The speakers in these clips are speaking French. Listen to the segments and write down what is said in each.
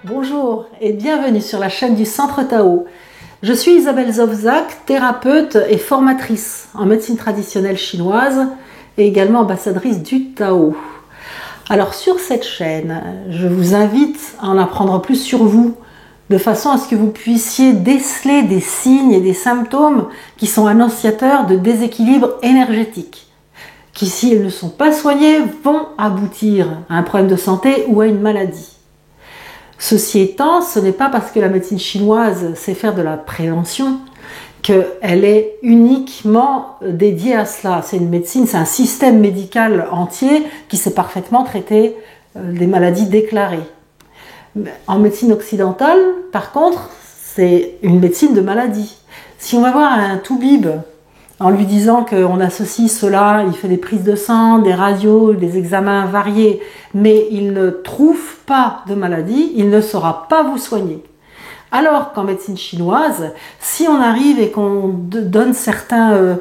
Bonjour et bienvenue sur la chaîne du Centre Tao. Je suis Isabelle Zovzak, thérapeute et formatrice en médecine traditionnelle chinoise et également ambassadrice du Tao. Alors sur cette chaîne, je vous invite à en apprendre plus sur vous, de façon à ce que vous puissiez déceler des signes et des symptômes qui sont annonciateurs de déséquilibre énergétique, qui s'ils ne sont pas soignés vont aboutir à un problème de santé ou à une maladie. Ceci étant, ce n'est pas parce que la médecine chinoise sait faire de la prévention qu'elle est uniquement dédiée à cela. C'est une médecine, c'est un système médical entier qui sait parfaitement traiter des maladies déclarées. En médecine occidentale, par contre, c'est une médecine de maladie. Si on va voir un toubib en lui disant qu'on associe cela, il fait des prises de sang, des radios, des examens variés, mais il ne trouve pas de maladie, il ne saura pas vous soigner. Alors qu'en médecine chinoise, si on arrive et qu'on donne certains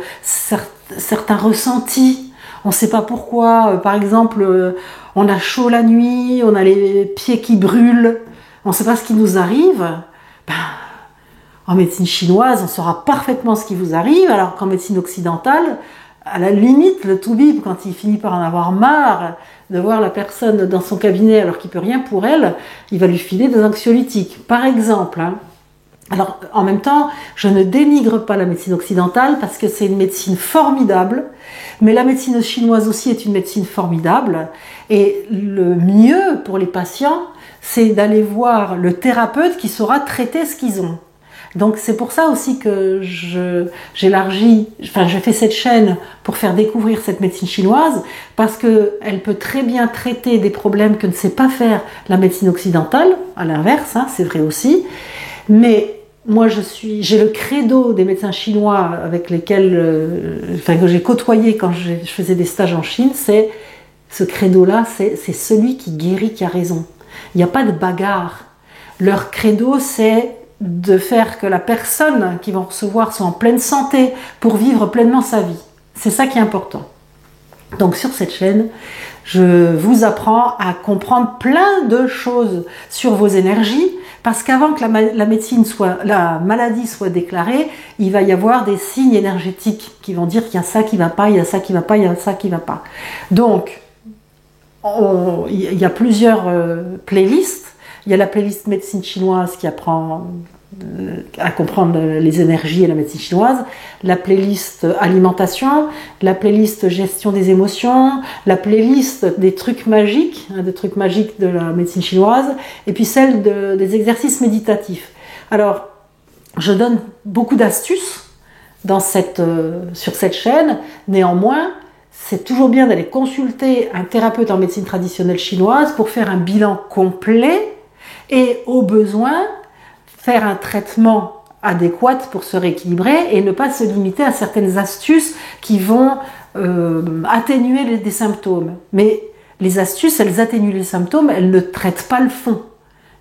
ressentis, on ne sait pas pourquoi, par exemple, on a chaud la nuit, on a les pieds qui brûlent, on ne sait pas ce qui nous arrive, en médecine chinoise, on saura parfaitement ce qui vous arrive, alors qu'en médecine occidentale, à la limite, le toubib, quand il finit par en avoir marre de voir la personne dans son cabinet alors qu'il ne peut rien pour elle, il va lui filer des anxiolytiques, par exemple. Alors, en même temps, je ne dénigre pas la médecine occidentale parce que c'est une médecine formidable, mais la médecine chinoise aussi est une médecine formidable. Et le mieux pour les patients, c'est d'aller voir le thérapeute qui saura traiter ce qu'ils ont. Donc c'est pour ça aussi que je fais cette chaîne pour faire découvrir cette médecine chinoise, parce qu'elle peut très bien traiter des problèmes que ne sait pas faire la médecine occidentale, à l'inverse, c'est vrai aussi. Mais moi j'ai le credo des médecins chinois avec lesquels que j'ai côtoyé quand je faisais des stages en Chine, c'est ce credo-là, c'est celui qui guérit qui a raison. Il n'y a pas de bagarre. Leur credo, c'est de faire que la personne qui va recevoir soit en pleine santé pour vivre pleinement sa vie. C'est ça qui est important. Donc sur cette chaîne, je vous apprends à comprendre plein de choses sur vos énergies, parce qu'avant que la maladie soit déclarée, il va y avoir des signes énergétiques qui vont dire qu'il y a ça qui va pas, il y a ça qui va pas, il y a ça qui va pas. Donc, il y a plusieurs playlists. Il y a la playlist médecine chinoise qui apprend à comprendre les énergies et la médecine chinoise, la playlist alimentation, la playlist gestion des émotions, la playlist des trucs magiques, de la médecine chinoise, et puis celle des exercices méditatifs. Alors, je donne beaucoup d'astuces sur cette chaîne, néanmoins, c'est toujours bien d'aller consulter un thérapeute en médecine traditionnelle chinoise pour faire un bilan complet et au besoin faire un traitement adéquat pour se rééquilibrer et ne pas se limiter à certaines astuces qui vont atténuer des symptômes. Mais les astuces, elles atténuent les symptômes, elles ne traitent pas le fond.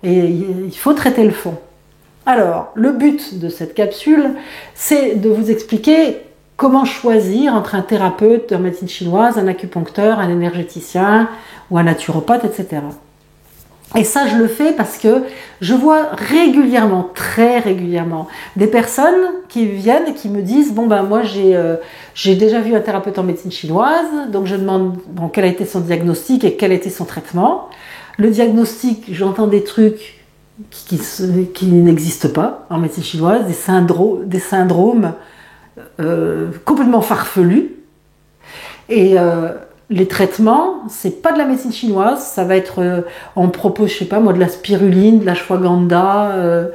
Et il faut traiter le fond. Alors, le but de cette capsule, c'est de vous expliquer comment choisir entre un thérapeute en médecine chinoise, un acupuncteur, un énergéticien ou un naturopathe, etc. Et ça, je le fais parce que je vois régulièrement, très régulièrement, des personnes qui viennent et qui me disent « Bon, moi, j'ai déjà vu un thérapeute en médecine chinoise, donc je demande quel a été son diagnostic et quel a été son traitement. Le diagnostic, j'entends des trucs qui n'existent pas en médecine chinoise, des syndromes complètement farfelus. Et les traitements, c'est pas de la médecine chinoise, ça va être, on propose, je sais pas moi, de la spiruline, de l'ashwagandha,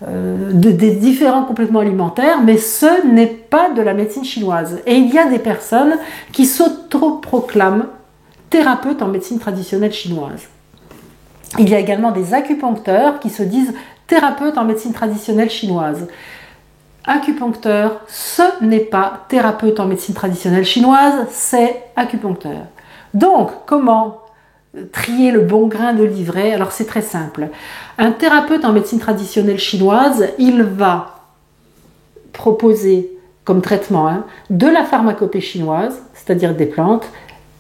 des différents compléments alimentaires, mais ce n'est pas de la médecine chinoise. Et il y a des personnes qui s'autoproclament thérapeutes en médecine traditionnelle chinoise. Il y a également des acupuncteurs qui se disent thérapeutes en médecine traditionnelle chinoise. Acupuncteur, ce n'est pas thérapeute en médecine traditionnelle chinoise, c'est acupuncteur. Donc, comment trier le bon grain de livret? Alors, c'est très simple. Un thérapeute en médecine traditionnelle chinoise, il va proposer comme traitement de la pharmacopée chinoise, c'est-à-dire des plantes,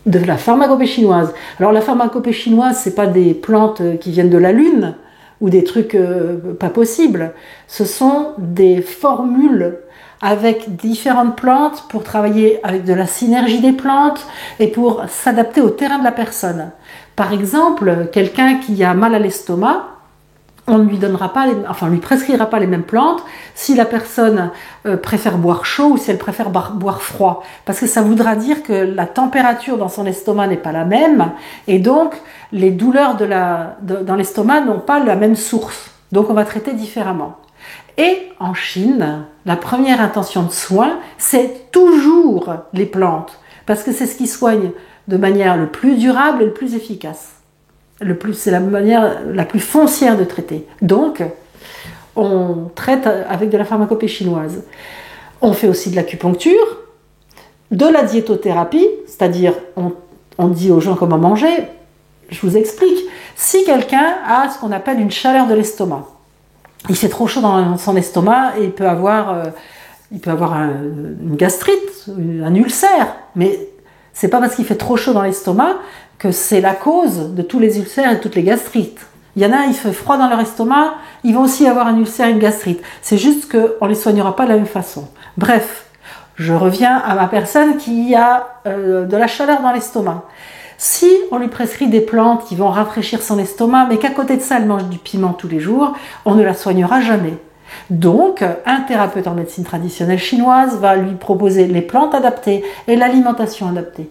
de la pharmacopée chinoise. Alors, la pharmacopée chinoise, ce n'est pas des plantes qui viennent de la Lune, ou des trucs pas possibles. Ce sont des formules avec différentes plantes pour travailler avec de la synergie des plantes et pour s'adapter au terrain de la personne. Par exemple, quelqu'un qui a mal à l'estomac, on ne lui donnera pas, on lui prescrira pas les mêmes plantes si la personne préfère boire chaud ou si elle préfère boire froid, parce que ça voudra dire que la température dans son estomac n'est pas la même et donc les douleurs dans l'estomac n'ont pas la même source. Donc on va traiter différemment. Et en Chine, la première intention de soin, c'est toujours les plantes, parce que c'est ce qui soigne de manière le plus durable et le plus efficace. C'est la manière la plus foncière de traiter. Donc, on traite avec de la pharmacopée chinoise. On fait aussi de l'acupuncture, de la diétothérapie, c'est-à-dire on dit aux gens comment manger. Je vous explique. Si quelqu'un a ce qu'on appelle une chaleur de l'estomac, il fait trop chaud dans son estomac et il peut avoir une gastrite, un ulcère, mais c'est pas parce qu'il fait trop chaud dans l'estomac que c'est la cause de tous les ulcères et de toutes les gastrites. Il y en a, il fait froid dans leur estomac, ils vont aussi avoir un ulcère et une gastrite. C'est juste qu'on ne les soignera pas de la même façon. Bref, je reviens à ma personne qui a de la chaleur dans l'estomac. Si on lui prescrit des plantes qui vont rafraîchir son estomac, mais qu'à côté de ça, elle mange du piment tous les jours, on ne la soignera jamais. Donc, un thérapeute en médecine traditionnelle chinoise va lui proposer les plantes adaptées et l'alimentation adaptée.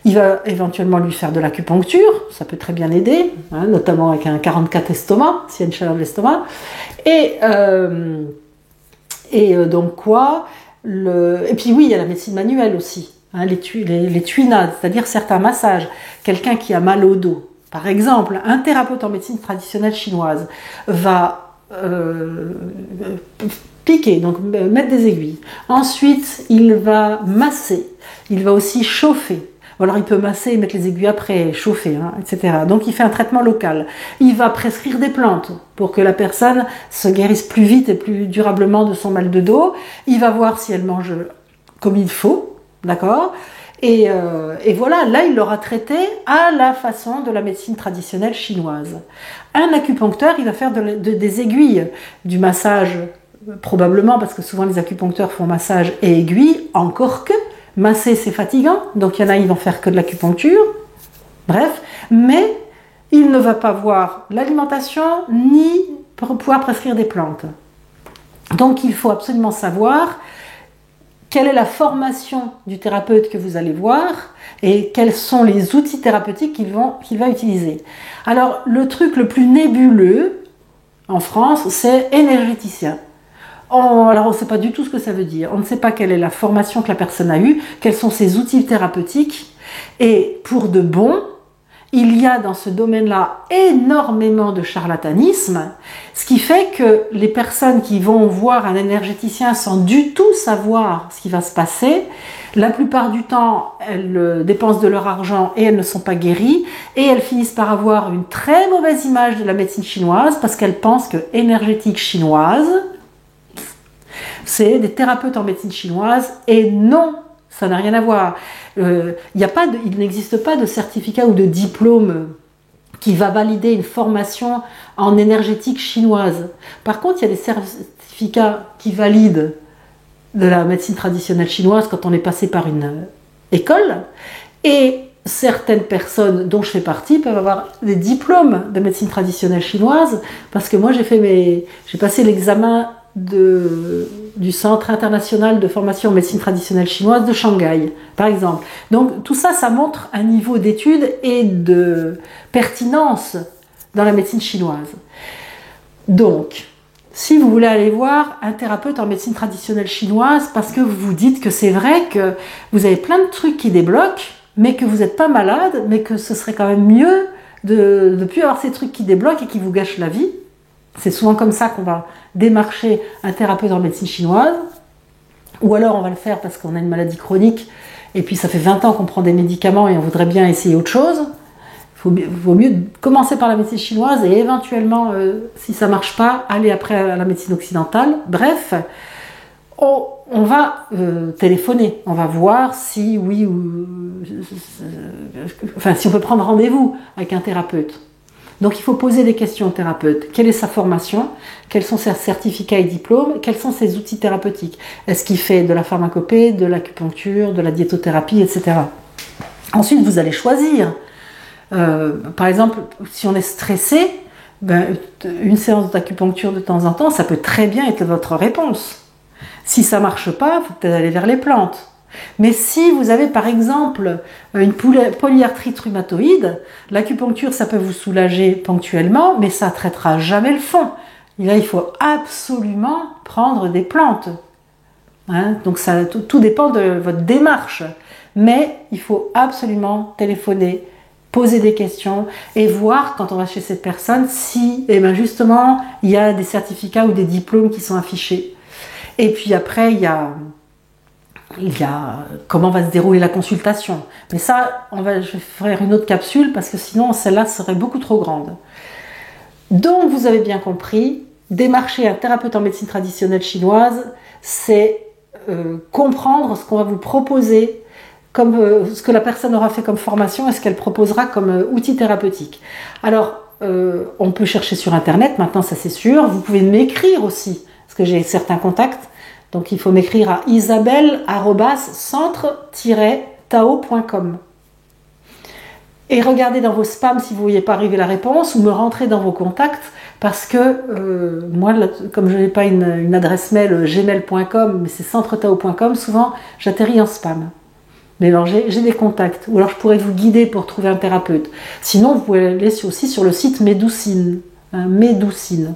Il va éventuellement lui faire de l'acupuncture, ça peut très bien aider, notamment avec un 44 estomac, s'il y a une chaleur de l'estomac. Et donc quoi Et puis oui, il y a la médecine manuelle aussi, les tuinades, c'est-à-dire certains massages. Quelqu'un qui a mal au dos, par exemple, un thérapeute en médecine traditionnelle chinoise va piquer, donc mettre des aiguilles. Ensuite, il va masser, il va aussi chauffer. Alors il peut masser et mettre les aiguilles après, chauffer, etc. Donc il fait un traitement local. Il va prescrire des plantes pour que la personne se guérisse plus vite et plus durablement de son mal de dos. Il va voir si elle mange comme il faut, d'accord ? Et voilà, là il l'aura traité à la façon de la médecine traditionnelle chinoise. Un acupuncteur, il va faire des aiguilles, du massage, probablement, parce que souvent les acupuncteurs font massage et aiguille, encore que masser c'est fatigant, donc il y en a, ils vont faire que de l'acupuncture, bref, mais il ne va pas voir l'alimentation ni pouvoir prescrire des plantes. Donc il faut absolument savoir quelle est la formation du thérapeute que vous allez voir et quels sont les outils thérapeutiques qu'il va utiliser. Alors le truc le plus nébuleux en France, c'est énergéticien. Alors on ne sait pas du tout ce que ça veut dire, on ne sait pas quelle est la formation que la personne a eue, quels sont ses outils thérapeutiques, et pour de bon, il y a dans ce domaine-là énormément de charlatanisme, ce qui fait que les personnes qui vont voir un énergéticien sans du tout savoir ce qui va se passer, la plupart du temps, elles dépensent de leur argent et elles ne sont pas guéries, et elles finissent par avoir une très mauvaise image de la médecine chinoise parce qu'elles pensent que énergétique chinoise, c'est des thérapeutes en médecine chinoise, et non, ça n'a rien à voir. Il n'existe pas de certificat ou de diplôme qui va valider une formation en énergétique chinoise. Par contre, il y a des certificats qui valident de la médecine traditionnelle chinoise quand on est passé par une école, et certaines personnes dont je fais partie peuvent avoir des diplômes de médecine traditionnelle chinoise, parce que moi j'ai passé l'examen du Centre international de formation en médecine traditionnelle chinoise de Shanghai, par exemple. Donc tout ça, ça montre un niveau d'étude et de pertinence dans la médecine chinoise. Donc, si vous voulez aller voir un thérapeute en médecine traditionnelle chinoise parce que vous vous dites que c'est vrai que vous avez plein de trucs qui débloquent, mais que vous n'êtes pas malade, mais que ce serait quand même mieux de ne plus avoir ces trucs qui débloquent et qui vous gâchent la vie. C'est souvent comme ça qu'on va démarcher un thérapeute en médecine chinoise, ou alors on va le faire parce qu'on a une maladie chronique et puis ça fait 20 ans qu'on prend des médicaments et on voudrait bien essayer autre chose. Il vaut mieux commencer par la médecine chinoise et éventuellement, si ça ne marche pas, aller après à la médecine occidentale. Bref, on va téléphoner, on va voir si oui ou... si on peut prendre rendez-vous avec un thérapeute. Donc il faut poser des questions au thérapeute. Quelle est sa formation? Quels sont ses certificats et diplômes? Quels sont ses outils thérapeutiques? Est-ce qu'il fait de la pharmacopée, de l'acupuncture, de la diétothérapie, etc. Ensuite, vous allez choisir. Par exemple, si on est stressé, une séance d'acupuncture de temps en temps, ça peut très bien être votre réponse. Si ça ne marche pas, il faut peut-être aller vers les plantes. Mais si vous avez par exemple une polyarthrite rhumatoïde, l'acupuncture ça peut vous soulager ponctuellement, mais ça ne traitera jamais le fond. Et là, il faut absolument prendre des plantes. Hein, donc ça, tout dépend de votre démarche. Mais il faut absolument téléphoner, poser des questions et voir quand on va chez cette personne si justement il y a des certificats ou des diplômes qui sont affichés. Et puis après, il y a comment va se dérouler la consultation. Mais ça, je vais faire une autre capsule parce que sinon celle-là serait beaucoup trop grande. Donc vous avez bien compris, démarcher un thérapeute en médecine traditionnelle chinoise, c'est comprendre ce qu'on va vous proposer, comme ce que la personne aura fait comme formation et ce qu'elle proposera comme outil thérapeutique. Alors, on peut chercher sur Internet, maintenant ça c'est sûr, vous pouvez m'écrire aussi, parce que j'ai certains contacts. Donc il faut m'écrire à isabelle@centre-tao.com. Et regardez dans vos spams si vous ne voyez pas arriver la réponse ou me rentrez dans vos contacts parce que moi, comme je n'ai pas une adresse mail gmail.com, mais c'est centretao.com, souvent j'atterris en spam. Mais alors j'ai des contacts ou alors je pourrais vous guider pour trouver un thérapeute. Sinon, vous pouvez aller aussi sur le site Médoucine, Médoucine,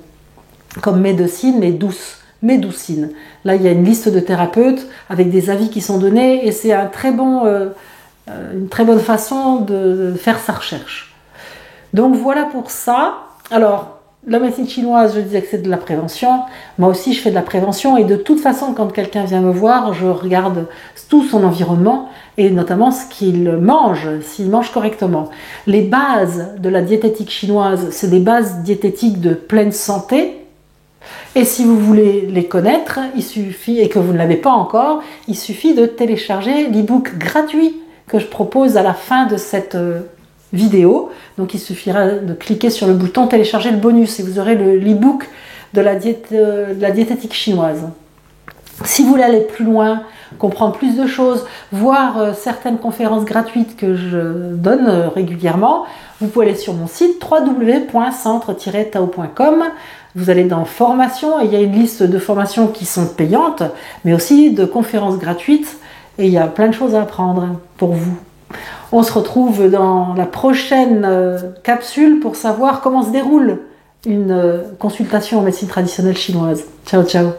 comme médecine mais douce. Médoucine. Là, il y a une liste de thérapeutes avec des avis qui sont donnés et c'est une très bonne façon de faire sa recherche. Donc voilà pour ça. Alors, la médecine chinoise, je disais que c'est de la prévention. Moi aussi, je fais de la prévention et de toute façon, quand quelqu'un vient me voir, je regarde tout son environnement et notamment ce qu'il mange, s'il mange correctement. Les bases de la diététique chinoise, c'est des bases diététiques de pleine santé. Et si vous voulez les connaître, il suffit, et que vous ne l'avez pas encore, il suffit de télécharger l'e-book gratuit que je propose à la fin de cette vidéo. Donc il suffira de cliquer sur le bouton télécharger le bonus et vous aurez l'e-book de la diététique chinoise. Si vous voulez aller plus loin, comprendre plus de choses, voir certaines conférences gratuites que je donne régulièrement, vous pouvez aller sur mon site www.centre-tao.com. Vous allez dans formation et il y a une liste de formations qui sont payantes, mais aussi de conférences gratuites et il y a plein de choses à apprendre pour vous. On se retrouve dans la prochaine capsule pour savoir comment se déroule une consultation en médecine traditionnelle chinoise. Ciao, ciao!